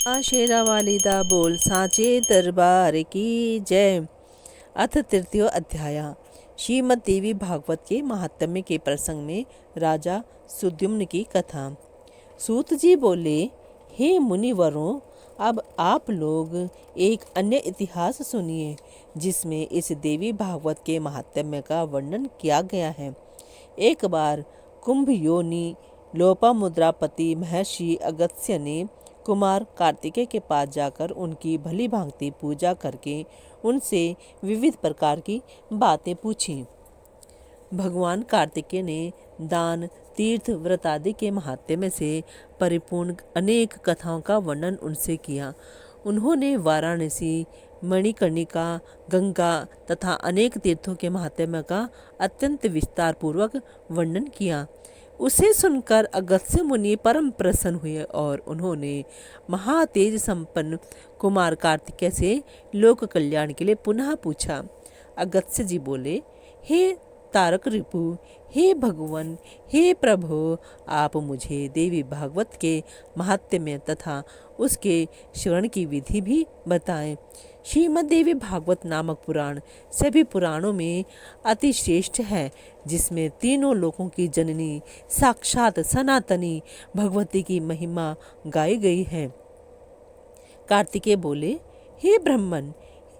शेरा वालिदा बोल सांचे दरबार की जय। अथ तृतीय अध्याय। श्रीमद् देवी भागवत के महात्म्य के प्रसंग में राजा सुद्युम्न की कथा। सूत जी बोले, हे मुनिवरों, अब आप लोग एक अन्य इतिहास सुनिए जिसमें इस देवी भागवत के महात्म्य का वर्णन किया गया है। एक बार कुंभ योनि लोपामुद्रापति महर्षि अगस्त्य ने कुमार कार्तिकेय के पास जाकर उनकी भली भांति पूजा करके उनसे विविध प्रकार की बातें पूछी। भगवान कार्तिकेय ने दान, तीर्थ, व्रत आदि के महात्म्य से परिपूर्ण अनेक कथाओं का वर्णन उनसे किया। उन्होंने वाराणसी, मणिकर्णिका, गंगा तथा अनेक तीर्थों के महात्म्य का अत्यंत विस्तार पूर्वक वर्णन किया। उसे सुनकर अगस्त्य मुनि परम प्रसन्न हुए और उन्होंने महातेज संपन्न कुमार कार्तिकेय से लोक कल्याण के लिए पुनः पूछा। अगस्त्य जी बोले, हे तारक रिपु, हे भगवान, हे प्रभु, आप मुझे देवी भागवत के महात्म्य तथा उसके श्रवण की विधि भी बताएं। श्रीमद् देवी भागवत नामक पुराण सभी पुराणों में अति श्रेष्ठ है, जिसमें तीनों लोकों की जननी साक्षात सनातनी भगवती की महिमा गाई गई है। कार्तिकेय बोले, हे ब्रह्मन,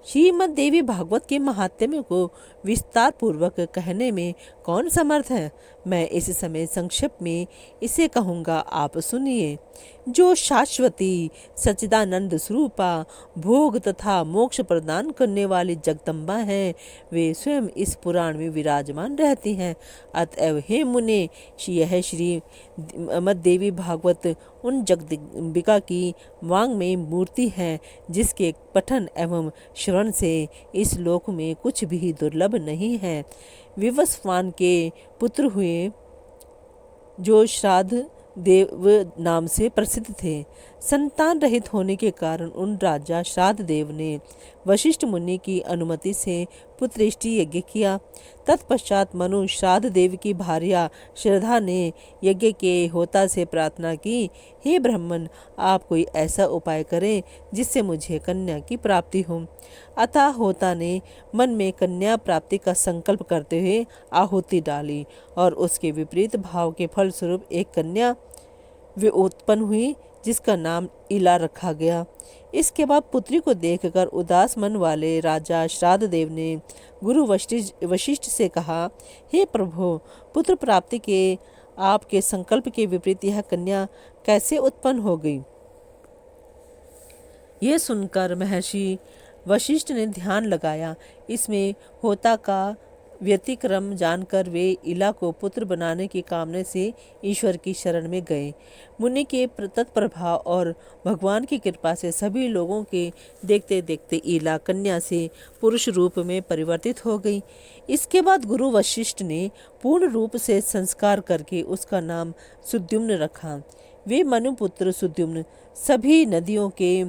श्रीमद् देवी भागवत के महात्म्य को विस्तार पूर्वक कहने में कौन समर्थ है। मैं इस समय संक्षेप में इसे कहूँगा, आप सुनिए। जो शाश्वती सच्चिदानंद स्वरूपा भोग तथा मोक्ष प्रदान करने वाली जगदम्बा है, वे स्वयं इस पुराण में विराजमान रहती हैं। अतएव हे मुने, यह श्री देवी भागवत उन जगदम्बिका की वांग में मूर्ति है, जिसके पठन एवं श्रवण से इस लोक में कुछ भी दुर्लभ नहीं है। विवस्वान के पुत्र हुए, जो श्राद्ध देव नाम से प्रसिद्ध थे। संतान रहित होने के कारण उन राजा श्राद्ध देव ने वशिष्ठ मुनि की अनुमति से पुत्रेष्टि यज्ञ किया। तत्पश्चात मनु श्राद्ध देव की भार्या श्रद्धा ने यज्ञ के होता से प्रार्थना की, हे ब्राह्मण, आप कोई ऐसा उपाय करें जिससे मुझे कन्या की प्राप्ति हो। अतः होता ने मन में कन्या प्राप्ति का संकल्प करते हुए आहुति डाली और उसके विपरीत भाव के फलस्वरूप एक कन्या वे उत्पन्न हुई, जिसका नाम इला रखा गया। इसके बाद पुत्री को देखकर उदास मन वाले राजा श्राद्ध देव ने गुरु वशिष्ठ से कहा, हे प्रभु, पुत्र प्राप्ति के आपके संकल्प के विपरीत यह कन्या कैसे उत्पन्न हो गई। ये सुनकर महर्षि वशिष्ठ ने ध्यान लगाया। इसमें होता का व्यतिक्रम जानकर वे इला को पुत्र बनाने की कामना से ईश्वर की शरण में गए। मुनि के तत्प्रभाव और भगवान की कृपा से सभी लोगों के देखते देखते इला कन्या से पुरुष रूप में परिवर्तित हो गई। इसके बाद गुरु वशिष्ठ ने पूर्ण रूप से संस्कार करके उसका नाम सुद्युम्न रखा। वे मनुपुत्र सुद्युम्न सभी नदियों के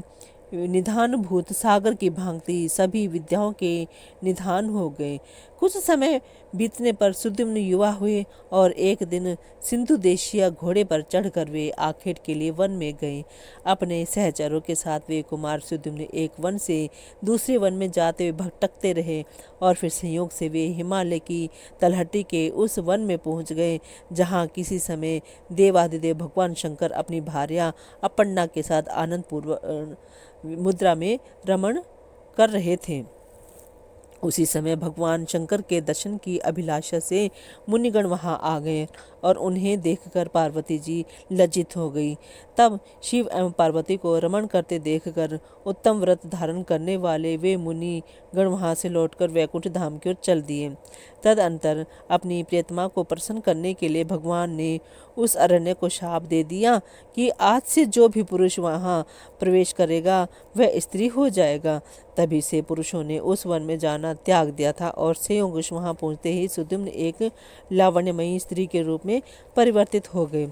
निधान भूत सागर की भांति सभी विद्याओं के निधान हो गए। कुछ समय बीतने पर सुद्युम्न युवा हुए और एक दिन सिंधु देशीय घोड़े पर चढ़कर वे आखेट के लिए वन में गए। अपने सहचरों के साथ वे कुमार सुद्युम्न एक वन से दूसरे वन में जाते हुए भटकते रहे और फिर संयोग से वे हिमालय की तलहटी के उस वन में पहुंच गए, जहां किसी समय देवादिदेव भगवान शंकर अपनी भार्या अपर्णा के साथ आनंद पूर्वक मुद्रा में रमण कर रहे थे। उसी समय भगवान शंकर के दर्शन की अभिलाषा से मुनिगण वहां आ गए और उन्हें देखकर पार्वती जी लज्जित हो गई। तब शिव एवं पार्वती को रमण करते देखकर उत्तम व्रत धारण करने वाले वे मुनि गण वहां से लौटकर वैकुंठ धाम की ओर चल दिए। तदंतर अपनी प्रियतमा को प्रसन्न करने के लिए भगवान ने उस अरण्य को शाप दे दिया कि आज से जो भी पुरुष वहां प्रवेश करेगा वह स्त्री हो जाएगा। तभी से पुरुषों ने उस वन में जाना त्याग दिया था और संयोग वहां पहुंचते ही सुद्युम्न एक लावण्यमयी स्त्री के रूप में परिवर्तित हो गए।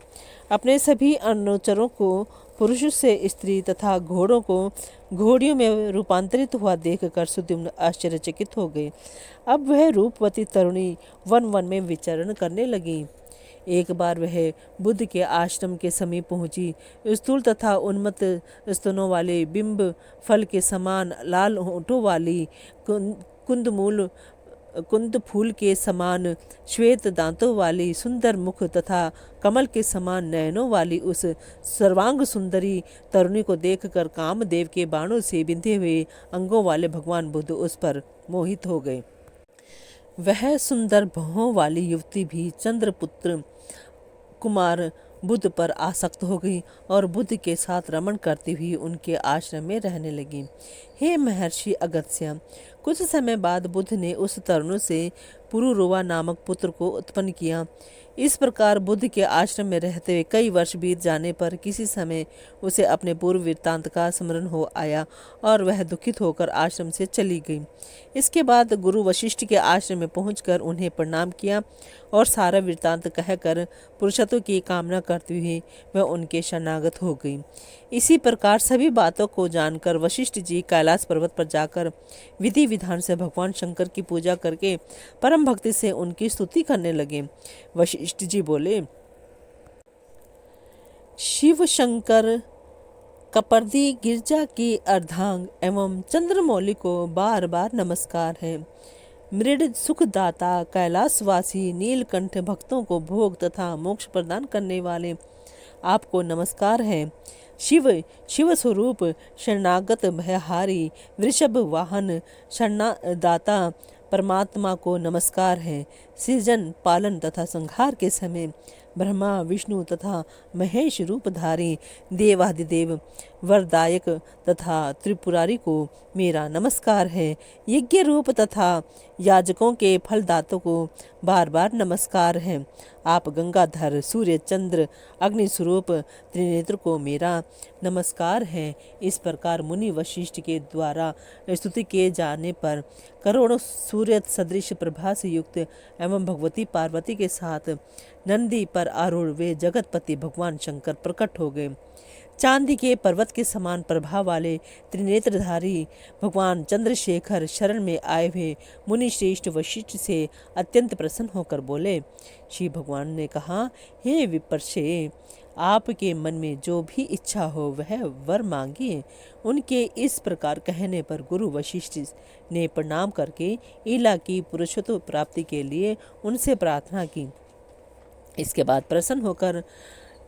अपने सभी अनुचरों को पुरुष से स्त्री तथा घोड़ों को घोड़ियों में रूपांतरित हुआ देखकर सुद्युम्न आश्चर्यचकित हो गए। अब वह रूपवती तरुणी वन वन में विचरण करने लगी। एक बार वह बुद्ध के आश्रम के समीप पहुंची। स्थूल तथा उन्मत्त स्तनों वाले, बिंब फल के समान लाल होठों वाली, कुंदमूल कुंद फूल के समान श्वेत दांतों वाली, सुंदर मुख तथा कमल के समान नयनों वाली उस सर्वांग सुंदरी तरुणी को देखकर कामदेव के बाणों से बिंधे हुए अंगों वाले भगवान बुद्ध उस पर मोहित हो गए। वह सुंदर भौहों वाली युवती भी चंद्रपुत्र कुमार बुद्ध पर आसक्त हो गई और बुद्ध के साथ रमण करती हुई उनके आश्रम में रहने लगी। हे महर्षि अगस्त्य, कुछ समय बाद बुद्ध ने उस तरुण से पुरुरवा नामक पुत्र को उत्पन्न किया। इस प्रकार बुद्ध के आश्रम में रहते हुए कई वर्ष बीत जाने पर किसी समय उसे अपने पूर्व वृत्तांत का स्मरण हो आया और वह दुखित होकर आश्रम से चली गई। इसके बाद गुरु वशिष्ठ के आश्रम में पहुंचकर उन्हें प्रणाम किया और सारा वृत्तांत कहकर पुरुषत्व की कामना करते हुए वह उनके शरणागत हो गई। इसी प्रकार सभी बातों को जानकर वशिष्ठ जी कैलाश पर्वत पर जाकर विधि विधान से भगवान शंकर की पूजा करके परम भक्ति से उनकी स्तुति करने लगे। वशिष्ठ जी बोले, शिव शंकर कपर्दी गिरजा की अर्धांग एवं चंद्रमौली को बार बार नमस्कार है। मृड सुखदाता कैलाशवासी नीलकंठ भक्तों को भोग तथा मोक्ष प्रदान करने वाले आपको नमस्कार है। शिव स्वरूप शरणागत भयहारी वृषभ वाहन शरणादाता परमात्मा को नमस्कार है। सृजन पालन तथा संहार के समय ब्रह्मा विष्णु तथा महेश रूपधारी देवादिदेव वरदायक तथा त्रिपुरारी को मेरा नमस्कार है। यज्ञ रूप तथा याजकों के फलदातों को बार बार नमस्कार है। आप गंगाधर सूर्य चंद्र अग्नि स्वरूप त्रिनेत्र को मेरा नमस्कार है। इस प्रकार मुनि वशिष्ठ के द्वारा स्तुति किए जाने पर करोड़ों सूर्य सदृश प्रभा से युक्त एवं भगवती पार्वती के साथ नंदी पर आरूढ़ वे जगतपति भगवान शंकर प्रकट हो गए। चांदी के पर्वत के समान प्रभाव वाले त्रिनेत्रधारी भगवान चंद्रशेखर शरण में आए हुए मुनि श्रेष्ठ वशिष्ठ से अत्यंत प्रसन्न होकर बोले। श्री भगवान ने कहा, हे विप्रशे, आपके मन में जो भी इच्छा हो वह वर मांगिए। उनके इस प्रकार कहने पर गुरु वशिष्ठ ने प्रणाम करके ईला की पुरुषत्व प्राप्ति के लिए उनसे प्रार्थना की। इसके बाद प्रसन्न होकर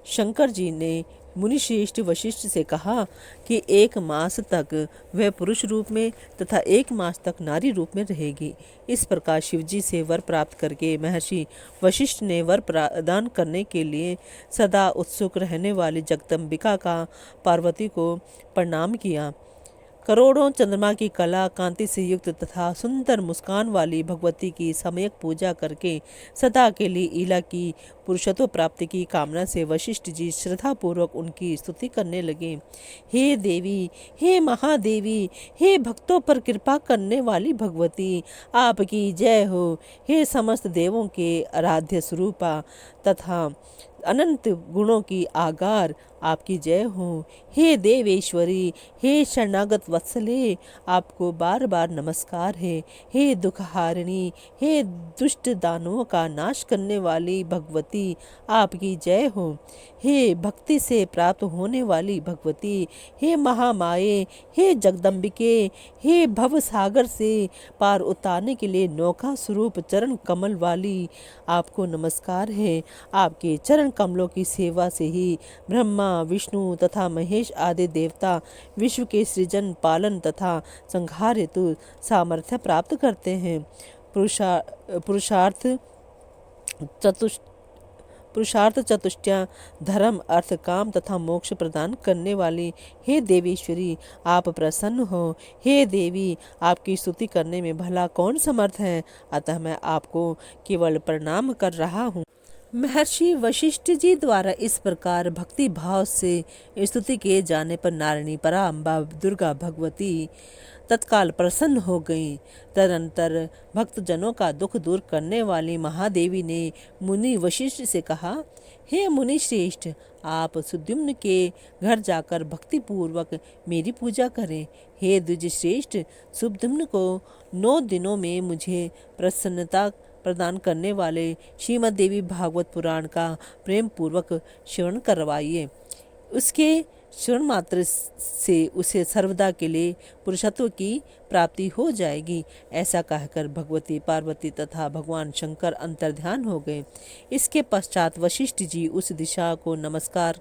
शंकर जी ने मुनिश्रेष्ठ वशिष्ठ से कहा कि 1 मास तक वह पुरुष रूप में तथा 1 मास तक नारी रूप में रहेगी। इस प्रकार शिवजी से वर प्राप्त करके महर्षि वशिष्ठ ने वर प्रदान करने के लिए सदा उत्सुक रहने वाली जगदम्बिका का पार्वती को प्रणाम किया। करोड़ों चंद्रमा की कला कांति से युक्त तथा सुंदर मुस्कान वाली भगवती की सम्यक पूजा करके सदा के लिए ईला की पुरुषत्व प्राप्ति की कामना से वशिष्ठ जी श्रद्धा पूर्वक उनकी स्तुति करने लगे। हे देवी, हे महादेवी, हे भक्तों पर कृपा करने वाली भगवती, आपकी जय हो। हे समस्त देवों के आराध्य स्वरूपा तथा अनंत गुणों की आगार, आपकी जय हो। हे देवेश्वरी, हे शरणागत वत्सले, आपको बार बार नमस्कार है। हे दुखहारिणी, हे दुष्ट दानवों का नाश करने वाली भगवती, आपकी जय हो। हे भक्ति से प्राप्त होने वाली भगवती, हे महामाये, हे जगदम्बिके, हे भव सागर से पार उतारने के लिए नौका स्वरूप चरण कमल वाली, आपको नमस्कार है। आपके चरण कमलों की सेवा से ही ब्रह्मा विष्णु तथा महेश आदि देवता विश्व के सृजन पालन तथा संहार हेतु सामर्थ्य प्राप्त करते हैं। पुरुषार्थ चतुष्टया धर्म अर्थ काम तथा मोक्ष प्रदान करने वाली हे देवीश्वरी, आप प्रसन्न हो। हे देवी, आपकी स्तुति करने में भला कौन समर्थ है, अतः मैं आपको केवल प्रणाम कर रहा हूँ। महर्षि वशिष्ठ जी द्वारा इस प्रकार भक्ति भाव से स्तुति किए जाने पर नारिणी पराम्बा दुर्गा भगवती तत्काल प्रसन्न हो गई। तदनंतर भक्तजनों का दुख दूर करने वाली महादेवी ने मुनि वशिष्ठ से कहा, हे मुनि श्रेष्ठ, आप सुद्युम्न के घर जाकर भक्ति पूर्वक मेरी पूजा करें। हे द्विज श्रेष्ठ, सुद्युम्न को 9 दिनों में मुझे प्रसन्नता प्रदान करने वाले श्रीमद् देवी भागवत पुराण का प्रेम पूर्वक श्रवण करवाइए। उसके श्रवण मात्र से उसे सर्वदा के लिए पुरुषत्व की प्राप्ति हो जाएगी। ऐसा कहकर भगवती पार्वती तथा भगवान शंकर अंतर्ध्यान हो गए। इसके पश्चात वशिष्ठ जी उस दिशा को नमस्कार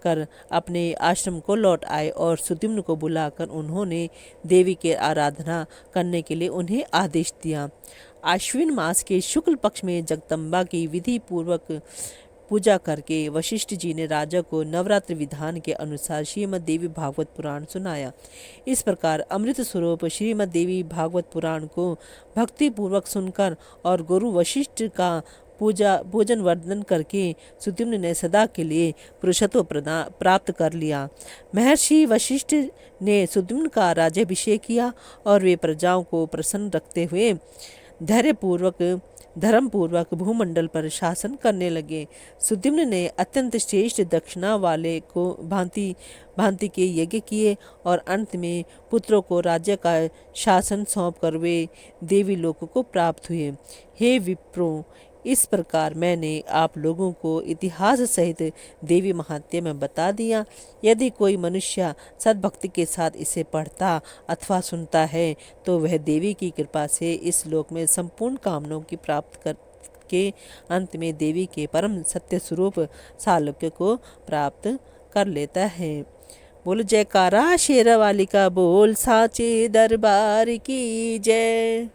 कर अपने आश्रम को लौट आए और सुद्युम्न को बुलाकर उन्होंने देवी की आराधना करने के लिए उन्हें आदेश दिया। आश्विन मास के शुक्ल पक्ष में जगदम्बा की विधि पूर्वक पूजा करके वशिष्ठ जी ने राजा को नवरात्र विधान के अनुसार श्रीमद् देवी भागवत पुराण सुनाया। इस प्रकार अमृत स्वरूप श्रीमद् देवी भागवत पुराण को भक्ति पूर्वक सुनकर और गुरु वशिष्ठ का पूजन वर्धन करके सुद्युम्न ने सदा के लिए पुरुषत्व प्राप्त कर लिया। महर्षि वशिष्ठ ने सुद्युम्न का राज्याभिषेक किया और वे प्रजाओं को प्रसन्न रखते हुए धर्मपूर्वक भूमंडल पर शासन करने लगे। सुद्युम्न ने अत्यंत श्रेष्ठ दक्षिणा वाले को भांति के यज्ञ किए और अंत में पुत्रों को राज्य का शासन सौंपकर वे देवी लोक को प्राप्त हुए। हे विप्रो, इस प्रकार मैंने आप लोगों को इतिहास सहित देवी महात्म्य में बता दिया। यदि कोई मनुष्य सद्भक्ति के साथ इसे पढ़ता अथवा सुनता है तो वह देवी की कृपा से इस लोक में संपूर्ण कामनाओं की प्राप्त करके अंत में देवी के परम सत्य स्वरूप सालोक्य को प्राप्त कर लेता है। बोल जयकारा शेरावाली का बोल, साचे दरबार की जय।